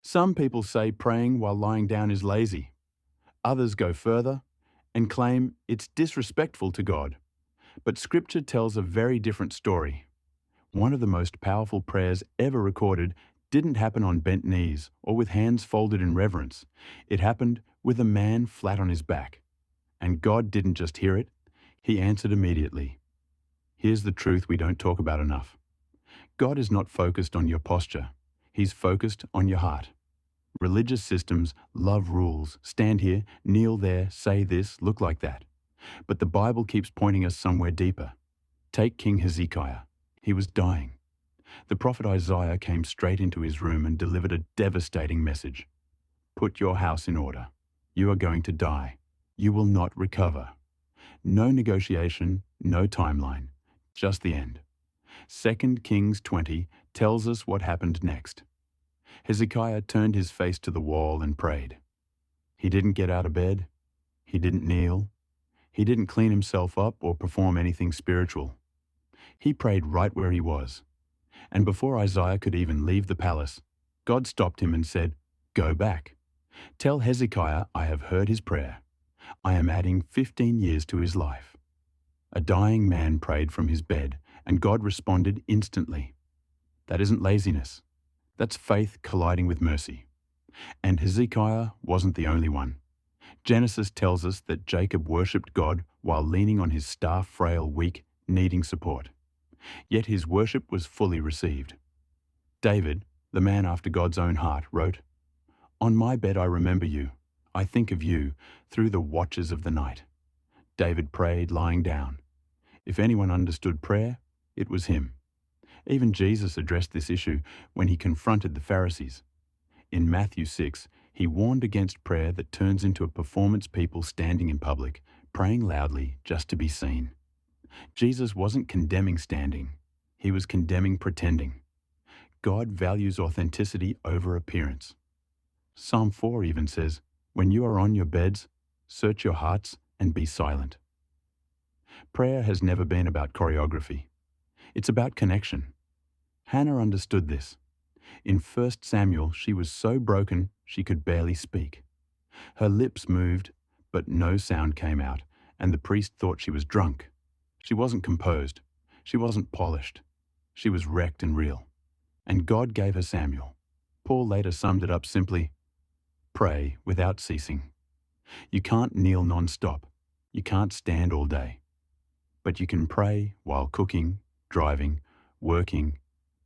Some people say praying while lying down is lazy. Others go further and claim it's disrespectful to God. But Scripture tells a very different story. One of the most powerful prayers ever recorded didn't happen on bent knees or with hands folded in reverence. It happened with a man flat on his back. And God didn't just hear it, He answered immediately. Here's the truth we don't talk about enough. God is not focused on your posture. He's focused on your heart. Religious systems love rules. Stand here, kneel there, say this, look like that. But the Bible keeps pointing us somewhere deeper. Take King Hezekiah. He was dying. The prophet Isaiah came straight into his room and delivered a devastating message. Put your house in order. You are going to die. You will not recover. No negotiation, no timeline, just the end. 2 Kings 20 tells us what happened next. Hezekiah turned his face to the wall and prayed. He didn't get out of bed. He didn't kneel. He didn't clean himself up or perform anything spiritual. He prayed right where he was. And before Isaiah could even leave the palace, God stopped him and said, "Go back. Tell Hezekiah I have heard his prayer. I am adding 15 years to his life." A dying man prayed from his bed, and God responded instantly. That isn't laziness. That's faith colliding with mercy. And Hezekiah wasn't the only one. Genesis tells us that Jacob worshipped God while leaning on his staff, frail, weak, needing support. Yet his worship was fully received. David, the man after God's own heart, wrote, "On my bed I remember you. I think of you through the watches of the night." David prayed lying down. If anyone understood prayer, it was him. Even Jesus addressed this issue when he confronted the Pharisees. In Matthew 6, he warned against prayer that turns into a performance, people standing in public, praying loudly just to be seen. Jesus wasn't condemning standing. He was condemning pretending. God values authenticity over appearance. Psalm 4 even says, "When you are on your beds, search your hearts and be silent." Prayer has never been about choreography. It's about connection. Hannah understood this. In 1 Samuel, she was so broken she could barely speak. Her lips moved, but no sound came out, and the priest thought she was drunk. She wasn't composed. She wasn't polished. She was wrecked and real. And God gave her Samuel. Paul later summed it up simply, pray without ceasing. You can't kneel non-stop. You can't stand all day. But you can pray while cooking, driving, working,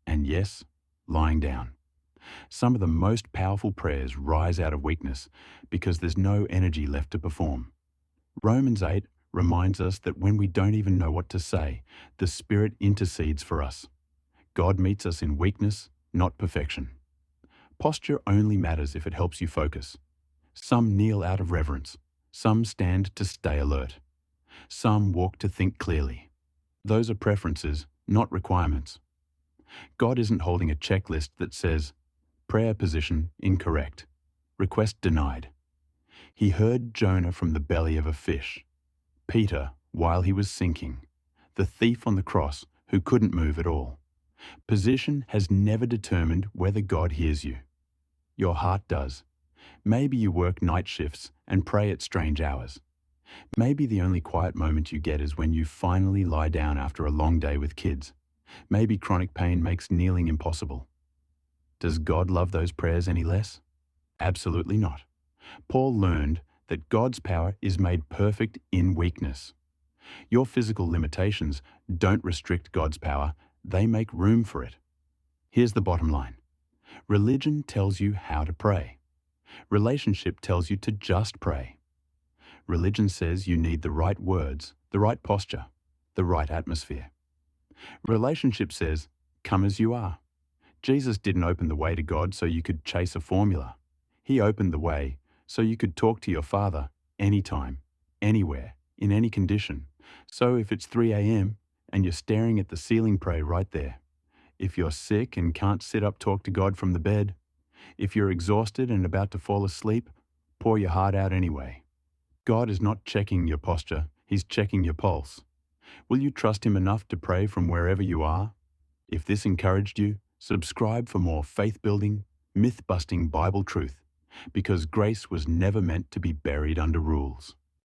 and yes, lying down. Some of the most powerful prayers rise out of weakness because there's no energy left to perform. Romans 8 reminds us that when we don't even know what to say, the Spirit intercedes for us. God meets us in weakness, not perfection. Posture only matters if it helps you focus. Some kneel out of reverence. Some stand to stay alert. Some walk to think clearly. Those are preferences, not requirements. God isn't holding a checklist that says, prayer position incorrect, request denied. He heard Jonah from the belly of a fish, Peter while he was sinking, the thief on the cross who couldn't move at all. Position has never determined whether God hears you. Your heart does. Maybe you work night shifts and pray at strange hours. Maybe the only quiet moment you get is when you finally lie down after a long day with kids. Maybe chronic pain makes kneeling impossible. Does God love those prayers any less? Absolutely not. Paul learned that God's power is made perfect in weakness. Your physical limitations don't restrict God's power, they make room for it. Here's the bottom line. Religion tells you how to pray. Relationship tells you to just pray. Religion says you need the right words, the right posture, the right atmosphere. Relationship says, come as you are. Jesus didn't open the way to God so you could chase a formula. He opened the way so you could talk to your Father anytime, anywhere, in any condition. So if it's 3 a.m. and you're staring at the ceiling, pray right there. If you're sick and can't sit up, talk to God from the bed. If you're exhausted and about to fall asleep, pour your heart out anyway. God is not checking your posture, He's checking your pulse. Will you trust Him enough to pray from wherever you are? If this encouraged you, subscribe for more faith-building, myth-busting Bible truth, because grace was never meant to be buried under rules.